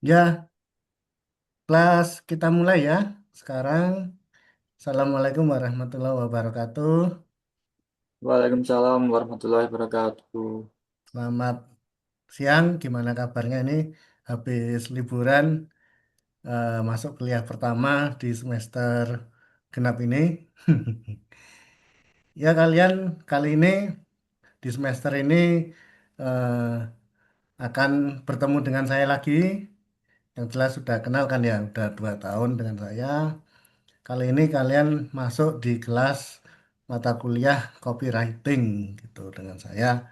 Ya, kelas kita mulai ya. Sekarang, Assalamualaikum warahmatullahi wabarakatuh. Waalaikumsalam warahmatullahi wabarakatuh. Selamat siang, gimana kabarnya ini? Habis liburan, masuk kuliah pertama di semester genap ini. Ya, kalian kali ini di semester ini eh, akan bertemu dengan saya lagi. Yang jelas sudah kenal kan ya, udah 2 tahun dengan saya. Kali ini kalian masuk di kelas mata kuliah copywriting gitu dengan saya,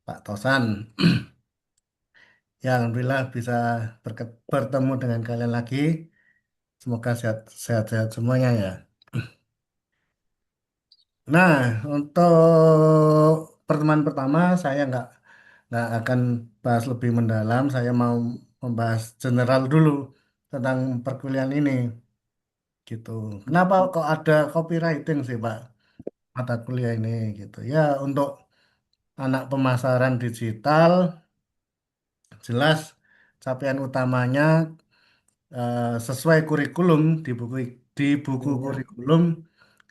Pak Tosan. Ya, Alhamdulillah bisa bertemu dengan kalian lagi. Semoga sehat-sehat semuanya ya. Nah, untuk pertemuan pertama saya nggak akan bahas lebih mendalam. Saya mau membahas general dulu tentang perkuliahan ini gitu. Kenapa kok ada copywriting sih, Pak? Mata kuliah ini gitu ya, untuk anak pemasaran digital jelas capaian utamanya sesuai kurikulum di buku kurikulum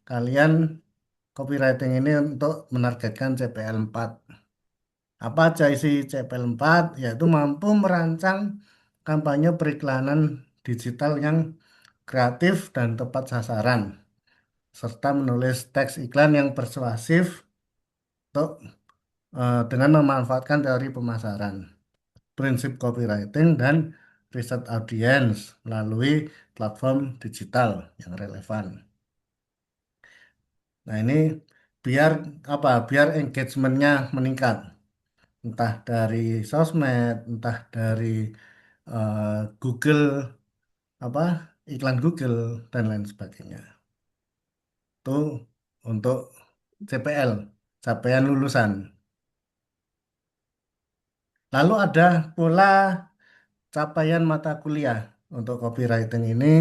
kalian copywriting ini untuk menargetkan CPL 4. Apa aja isi CPL 4? Yaitu mampu merancang kampanye periklanan digital yang kreatif dan tepat sasaran serta menulis teks iklan yang persuasif untuk dengan memanfaatkan teori pemasaran, prinsip copywriting, dan riset audiens melalui platform digital yang relevan. Nah ini biar apa? Biar engagementnya meningkat, entah dari sosmed, entah dari eh, Google, apa iklan Google dan lain sebagainya. Itu untuk CPL, capaian lulusan. Lalu ada pula capaian mata kuliah untuk copywriting ini,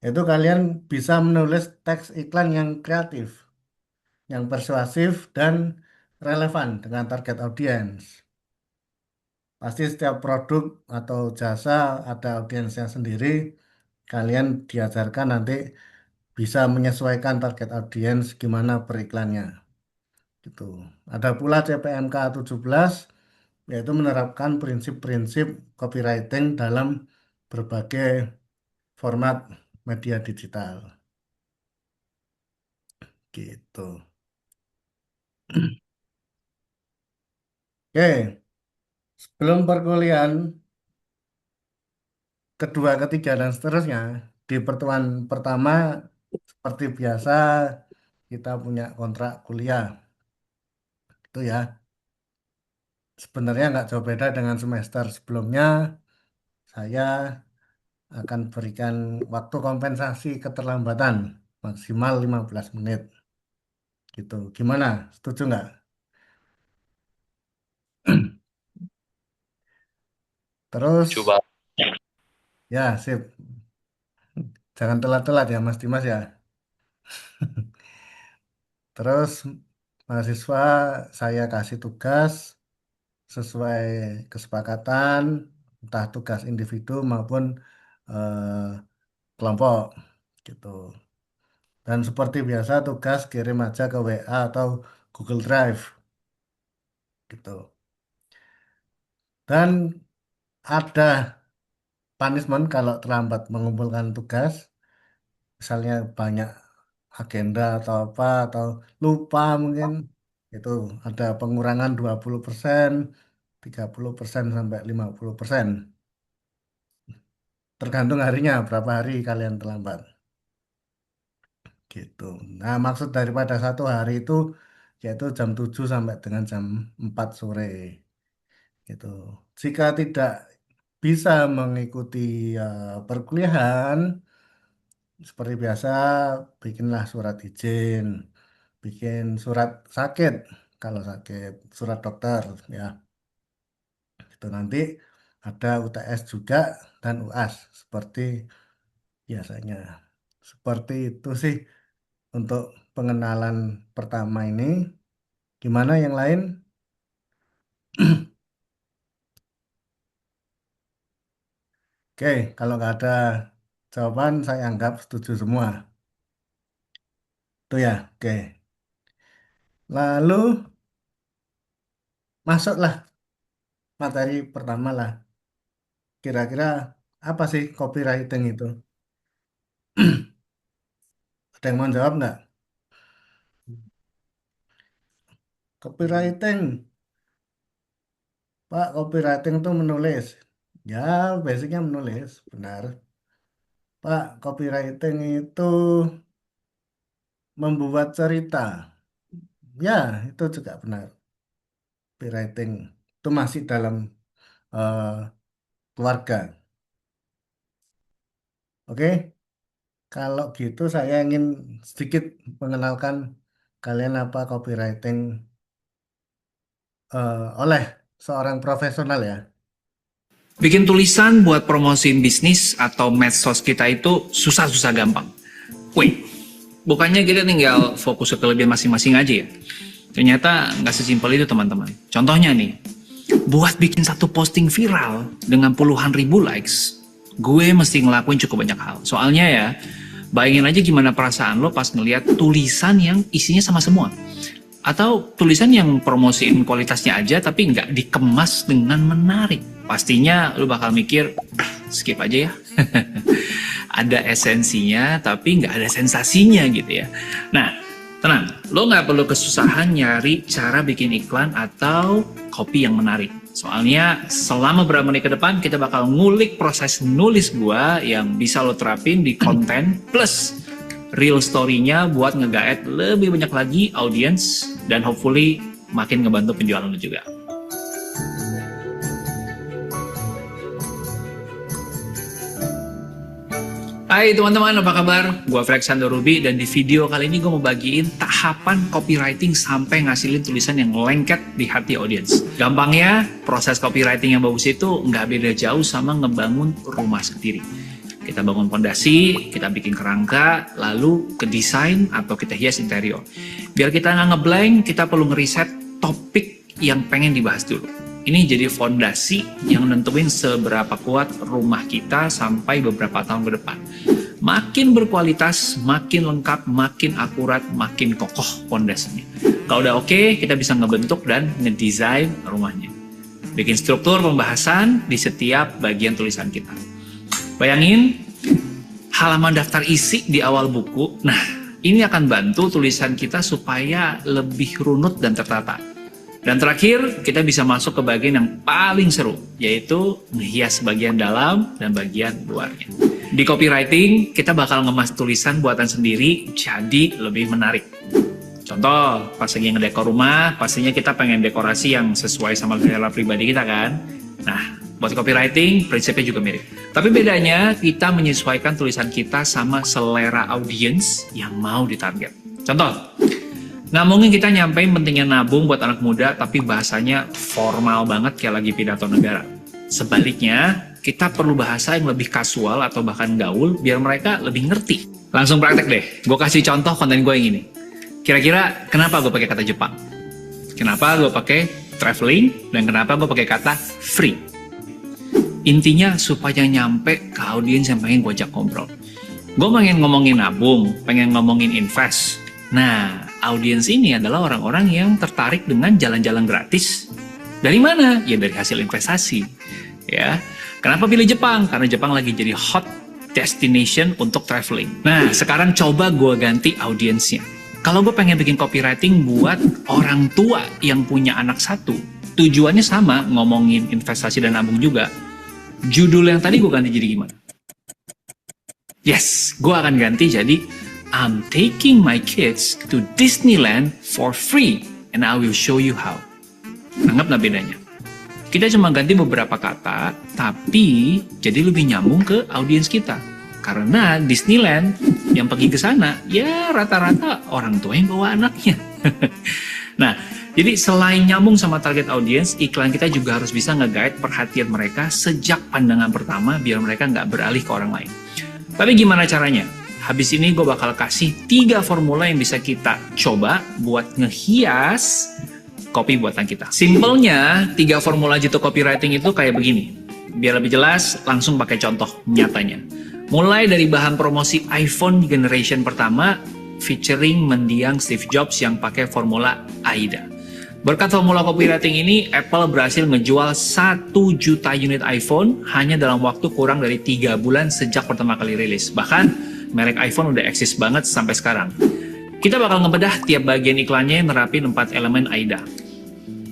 itu kalian bisa menulis teks iklan yang kreatif, yang persuasif dan relevan dengan target audiens. Pasti setiap produk atau jasa ada audiensnya sendiri. Kalian diajarkan nanti bisa menyesuaikan target audiens gimana beriklannya. Gitu. Ada pula CPMK 17 yaitu menerapkan prinsip-prinsip copywriting dalam berbagai format media digital. Gitu. Oke, sebelum perkuliahan kedua, ketiga, dan seterusnya, di pertemuan pertama, seperti biasa, kita punya kontrak kuliah. Itu ya, sebenarnya nggak jauh beda dengan semester sebelumnya. Saya akan berikan waktu kompensasi keterlambatan maksimal 15 menit. Gitu. Gimana? Setuju nggak? Terus, Coba. ya sip. Jangan telat-telat ya Mas Dimas ya. Terus mahasiswa saya kasih tugas sesuai kesepakatan, entah tugas individu maupun eh, kelompok gitu. Dan seperti biasa tugas kirim aja ke WA atau Google Drive gitu. Dan ada punishment kalau terlambat mengumpulkan tugas, misalnya banyak agenda atau apa atau lupa mungkin itu ada pengurangan 20%, 30% sampai 50%. Tergantung harinya, berapa hari kalian terlambat. Gitu. Nah, maksud daripada satu hari itu yaitu jam 7 sampai dengan jam 4 sore. Gitu. Jika tidak bisa mengikuti perkuliahan, seperti biasa, bikinlah surat izin, bikin surat sakit, kalau sakit, surat dokter, ya. Itu nanti ada UTS juga dan UAS, seperti biasanya. Seperti itu sih untuk pengenalan pertama ini. Gimana yang lain? Oke, kalau nggak ada jawaban, saya anggap setuju semua. Itu ya, oke. Lalu masuklah materi pertama lah. Kira-kira apa sih copywriting itu? Ada yang mau jawab nggak? Copywriting, Pak, copywriting itu menulis. Ya, basicnya menulis, benar. Pak, copywriting itu membuat cerita. Ya, itu juga benar. Copywriting itu masih dalam eh, keluarga. Oke, kalau gitu saya ingin sedikit mengenalkan kalian apa copywriting oleh seorang profesional ya. Bikin tulisan buat promosiin bisnis atau medsos kita itu susah-susah gampang. Wait, bukannya kita tinggal fokus ke kelebihan masing-masing aja ya? Ternyata nggak sesimpel itu teman-teman. Contohnya nih, buat bikin satu posting viral dengan puluhan ribu likes, gue mesti ngelakuin cukup banyak hal. Soalnya ya, bayangin aja gimana perasaan lo pas ngeliat tulisan yang isinya sama semua. Atau tulisan yang promosiin kualitasnya aja tapi nggak dikemas dengan menarik. Pastinya lu bakal mikir, skip aja ya. Ada esensinya tapi nggak ada sensasinya gitu ya. Nah, tenang, lo nggak perlu kesusahan nyari cara bikin iklan atau copy yang menarik. Soalnya selama beberapa menit ke depan kita bakal ngulik proses nulis gua yang bisa lo terapin di konten plus real story-nya buat nge-guide lebih banyak lagi audience dan hopefully makin ngebantu penjualan lo juga. Hai teman-teman, apa kabar? Gua Alexander Ruby dan di video kali ini gue mau bagiin tahapan copywriting sampai ngasilin tulisan yang lengket di hati audience. Gampangnya, proses copywriting yang bagus itu nggak beda jauh sama ngebangun rumah sendiri. Kita bangun fondasi, kita bikin kerangka, lalu ke desain atau kita hias interior. Biar kita nggak ngeblank, kita perlu ngeriset topik yang pengen dibahas dulu. Ini jadi fondasi yang nentuin seberapa kuat rumah kita sampai beberapa tahun ke depan. Makin berkualitas, makin lengkap, makin akurat, makin kokoh fondasinya. Kalau udah oke, kita bisa ngebentuk dan ngedesain rumahnya. Bikin struktur pembahasan di setiap bagian tulisan kita. Bayangin halaman daftar isi di awal buku. Nah, ini akan bantu tulisan kita supaya lebih runut dan tertata. Dan terakhir, kita bisa masuk ke bagian yang paling seru, yaitu menghias bagian dalam dan bagian luarnya. Di copywriting, kita bakal ngemas tulisan buatan sendiri jadi lebih menarik. Contoh, pas lagi ngedekor rumah, pastinya kita pengen dekorasi yang sesuai sama selera pribadi kita kan? Nah, buat copywriting, prinsipnya juga mirip. Tapi bedanya, kita menyesuaikan tulisan kita sama selera audiens yang mau ditarget. Contoh, nggak mungkin kita nyampein pentingnya nabung buat anak muda, tapi bahasanya formal banget kayak lagi pidato negara. Sebaliknya, kita perlu bahasa yang lebih kasual atau bahkan gaul, biar mereka lebih ngerti. Langsung praktek deh, gue kasih contoh konten gue yang ini. Kira-kira kenapa gue pakai kata Jepang? Kenapa gue pakai traveling? Dan kenapa gue pakai kata free? Intinya supaya nyampe ke audiens yang pengen gue ajak ngobrol. Gue pengen ngomongin nabung, pengen ngomongin invest. Nah, audiens ini adalah orang-orang yang tertarik dengan jalan-jalan gratis. Dari mana? Ya dari hasil investasi. Ya, kenapa pilih Jepang? Karena Jepang lagi jadi hot destination untuk traveling. Nah, sekarang coba gue ganti audiensnya. Kalau gue pengen bikin copywriting buat orang tua yang punya anak satu, tujuannya sama, ngomongin investasi dan nabung juga. Judul yang tadi gue ganti jadi gimana? Yes, gue akan ganti jadi I'm taking my kids to Disneyland for free and I will show you how. Anggap nah bedanya. Kita cuma ganti beberapa kata, tapi jadi lebih nyambung ke audiens kita. Karena Disneyland yang pergi ke sana, ya rata-rata orang tua yang bawa anaknya. Nah, jadi selain nyambung sama target audiens, iklan kita juga harus bisa nge-guide perhatian mereka sejak pandangan pertama biar mereka nggak beralih ke orang lain. Tapi gimana caranya? Habis ini gue bakal kasih 3 formula yang bisa kita coba buat ngehias copy buatan kita. Simpelnya, 3 formula jitu copywriting itu kayak begini. Biar lebih jelas, langsung pakai contoh nyatanya. Mulai dari bahan promosi iPhone generation pertama, featuring mendiang Steve Jobs yang pakai formula AIDA. Berkat formula copywriting ini, Apple berhasil menjual 1 juta unit iPhone hanya dalam waktu kurang dari 3 bulan sejak pertama kali rilis. Bahkan, merek iPhone udah eksis banget sampai sekarang. Kita bakal ngebedah tiap bagian iklannya yang nerapin 4 elemen AIDA.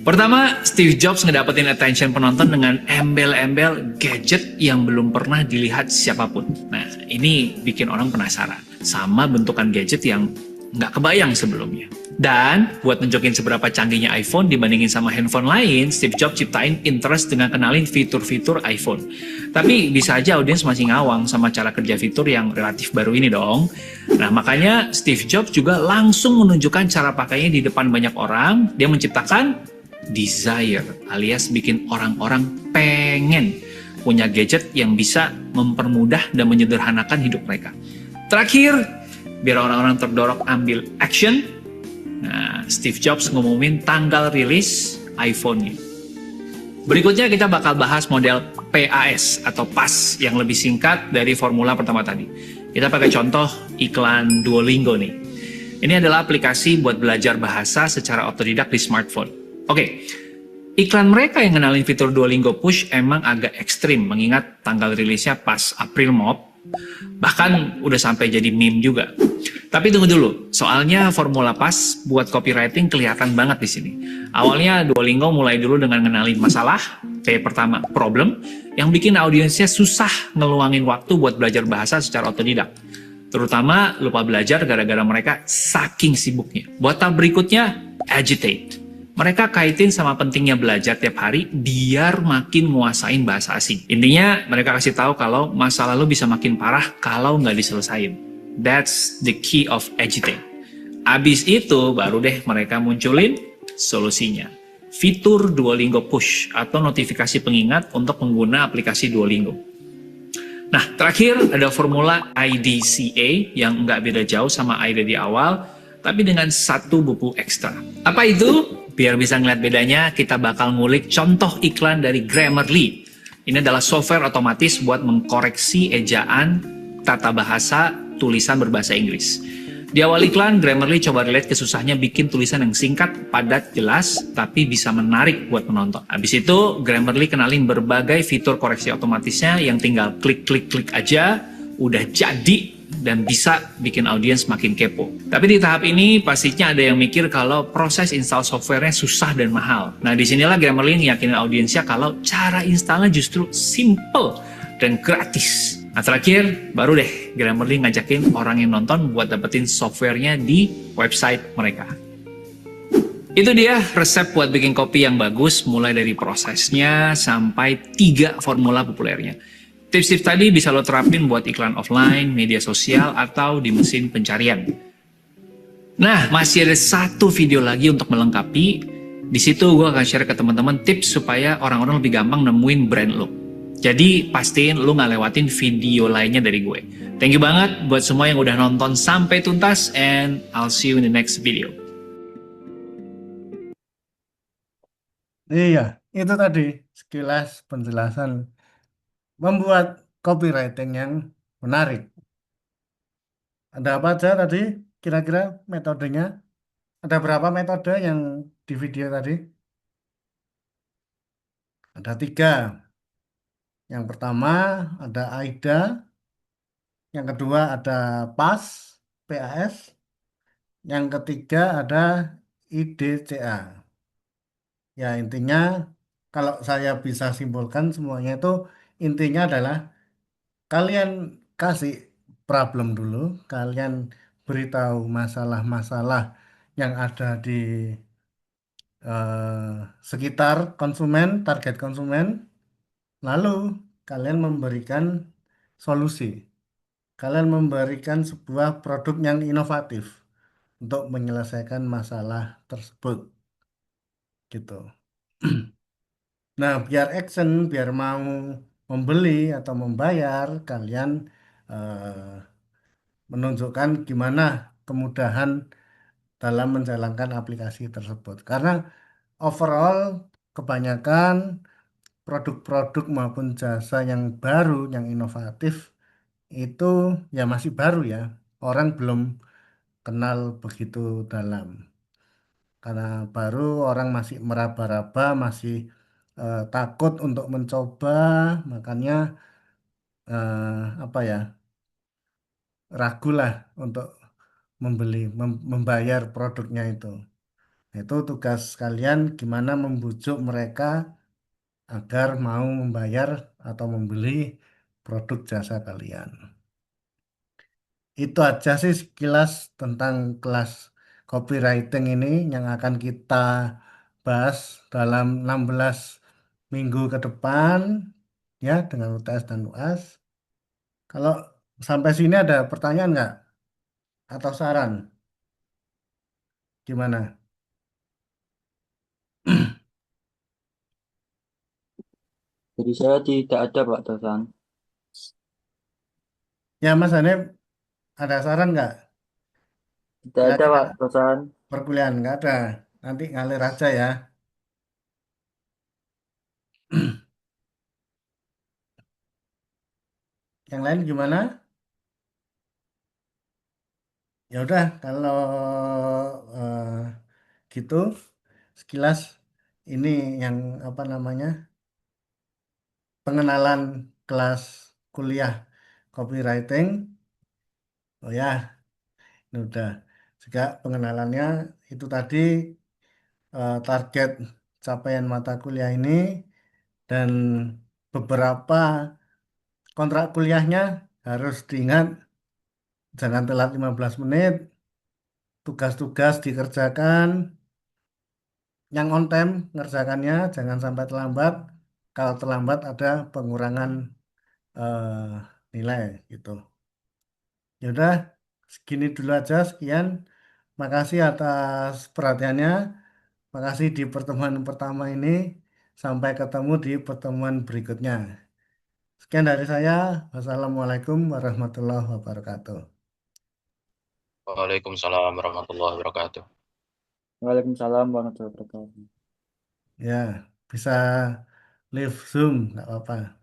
Pertama, Steve Jobs ngedapetin attention penonton dengan embel-embel gadget yang belum pernah dilihat siapapun. Nah, ini bikin orang penasaran sama bentukan gadget yang nggak kebayang sebelumnya. Dan buat nunjukin seberapa canggihnya iPhone dibandingin sama handphone lain, Steve Jobs ciptain interest dengan kenalin fitur-fitur iPhone. Tapi bisa aja audiens masih ngawang sama cara kerja fitur yang relatif baru ini dong. Nah, makanya Steve Jobs juga langsung menunjukkan cara pakainya di depan banyak orang. Dia menciptakan desire, alias bikin orang-orang pengen punya gadget yang bisa mempermudah dan menyederhanakan hidup mereka. Terakhir, biar orang-orang terdorong ambil action, nah, Steve Jobs ngumumin tanggal rilis iPhone-nya. Berikutnya kita bakal bahas model PAS atau PAS yang lebih singkat dari formula pertama tadi. Kita pakai contoh iklan Duolingo nih. Ini adalah aplikasi buat belajar bahasa secara otodidak di smartphone. Oke, iklan mereka yang ngenalin fitur Duolingo Push emang agak ekstrim mengingat tanggal rilisnya pas April Mop. Bahkan udah sampai jadi meme juga. Tapi tunggu dulu, soalnya formula PAS buat copywriting kelihatan banget di sini. Awalnya Duolingo mulai dulu dengan ngenalin masalah, kayak pertama problem, yang bikin audiensnya susah ngeluangin waktu buat belajar bahasa secara otodidak. Terutama lupa belajar gara-gara mereka saking sibuknya. Buat tab berikutnya, agitate. Mereka kaitin sama pentingnya belajar tiap hari biar makin nguasain bahasa asing. Intinya mereka kasih tahu kalau masa lalu bisa makin parah kalau nggak diselesain. That's the key of agitate. Abis itu baru deh mereka munculin solusinya. Fitur Duolingo Push atau notifikasi pengingat untuk pengguna aplikasi Duolingo. Nah, terakhir ada formula IDCA yang nggak beda jauh sama AIDA di awal, tapi dengan satu buku ekstra. Apa itu? Biar bisa ngeliat bedanya, kita bakal ngulik contoh iklan dari Grammarly. Ini adalah software otomatis buat mengkoreksi ejaan, tata bahasa, tulisan berbahasa Inggris. Di awal iklan, Grammarly coba relate ke susahnya bikin tulisan yang singkat, padat, jelas, tapi bisa menarik buat penonton. Habis itu, Grammarly kenalin berbagai fitur koreksi otomatisnya yang tinggal klik-klik-klik aja, udah jadi, dan bisa bikin audiens makin kepo. Tapi di tahap ini pastinya ada yang mikir kalau proses install softwarenya susah dan mahal. Nah, disinilah Grammarly yakinin audiensnya kalau cara installnya justru simple dan gratis. Nah, terakhir baru deh Grammarly ngajakin orang yang nonton buat dapetin softwarenya di website mereka. Itu dia resep buat bikin kopi yang bagus, mulai dari prosesnya sampai 3 formula populernya. Tips-tips tadi bisa lo terapin buat iklan offline, media sosial, atau di mesin pencarian. Nah, masih ada satu video lagi untuk melengkapi. Di situ gue akan share ke teman-teman tips supaya orang-orang lebih gampang nemuin brand lo. Jadi, pastiin lo nggak lewatin video lainnya dari gue. Thank you banget buat semua yang udah nonton sampai tuntas, and I'll see you in the next video. Iya, itu tadi sekilas penjelasan membuat copywriting yang menarik. Ada apa aja tadi? Kira-kira metodenya? Ada berapa metode yang di video tadi? Ada 3. Yang pertama ada AIDA, yang kedua ada PAS, PAS, yang ketiga ada IDCA. Ya intinya kalau saya bisa simpulkan semuanya itu intinya adalah kalian kasih problem dulu, kalian beritahu masalah-masalah yang ada di sekitar konsumen, target konsumen, lalu kalian memberikan solusi. Kalian memberikan sebuah produk yang inovatif untuk menyelesaikan masalah tersebut. Gitu. Nah, biar action, biar mau membeli atau membayar, kalian eh, menunjukkan gimana kemudahan dalam menjalankan aplikasi tersebut. Karena overall kebanyakan produk-produk maupun jasa yang baru, yang inovatif itu ya masih baru ya. Orang belum kenal begitu dalam. Karena baru orang masih meraba-raba, masih takut untuk mencoba, makanya apa ya, ragu lah untuk membayar produknya itu. Itu tugas kalian gimana membujuk mereka agar mau membayar atau membeli produk jasa kalian. Itu aja sih sekilas tentang kelas copywriting ini yang akan kita bahas dalam 16 minggu ke depan ya dengan UTS dan UAS. Kalau sampai sini ada pertanyaan nggak atau saran? Gimana? Jadi saya tidak ada Pak dosen. Ya Mas Hanif, ada saran nggak? Tidak ada Kira-kira Pak dosen. perkuliahan nggak ada. Nanti ngalir aja ya. Yang lain gimana? Ya udah, kalau eh, gitu sekilas ini yang apa namanya pengenalan kelas kuliah copywriting. Oh ya, ini udah juga pengenalannya itu tadi target capaian mata kuliah ini dan beberapa kontrak kuliahnya harus diingat, jangan telat 15 menit, tugas-tugas dikerjakan, yang on time ngerjakannya, jangan sampai terlambat. Kalau terlambat ada pengurangan nilai gitu. Ya udah, segini dulu aja, sekian. Makasih atas perhatiannya. Makasih di pertemuan pertama ini. Sampai ketemu di pertemuan berikutnya. Sekian dari saya. Wassalamualaikum warahmatullahi wabarakatuh. Waalaikumsalam warahmatullahi wabarakatuh. Waalaikumsalam warahmatullahi wabarakatuh. Ya, bisa live Zoom, nggak apa-apa.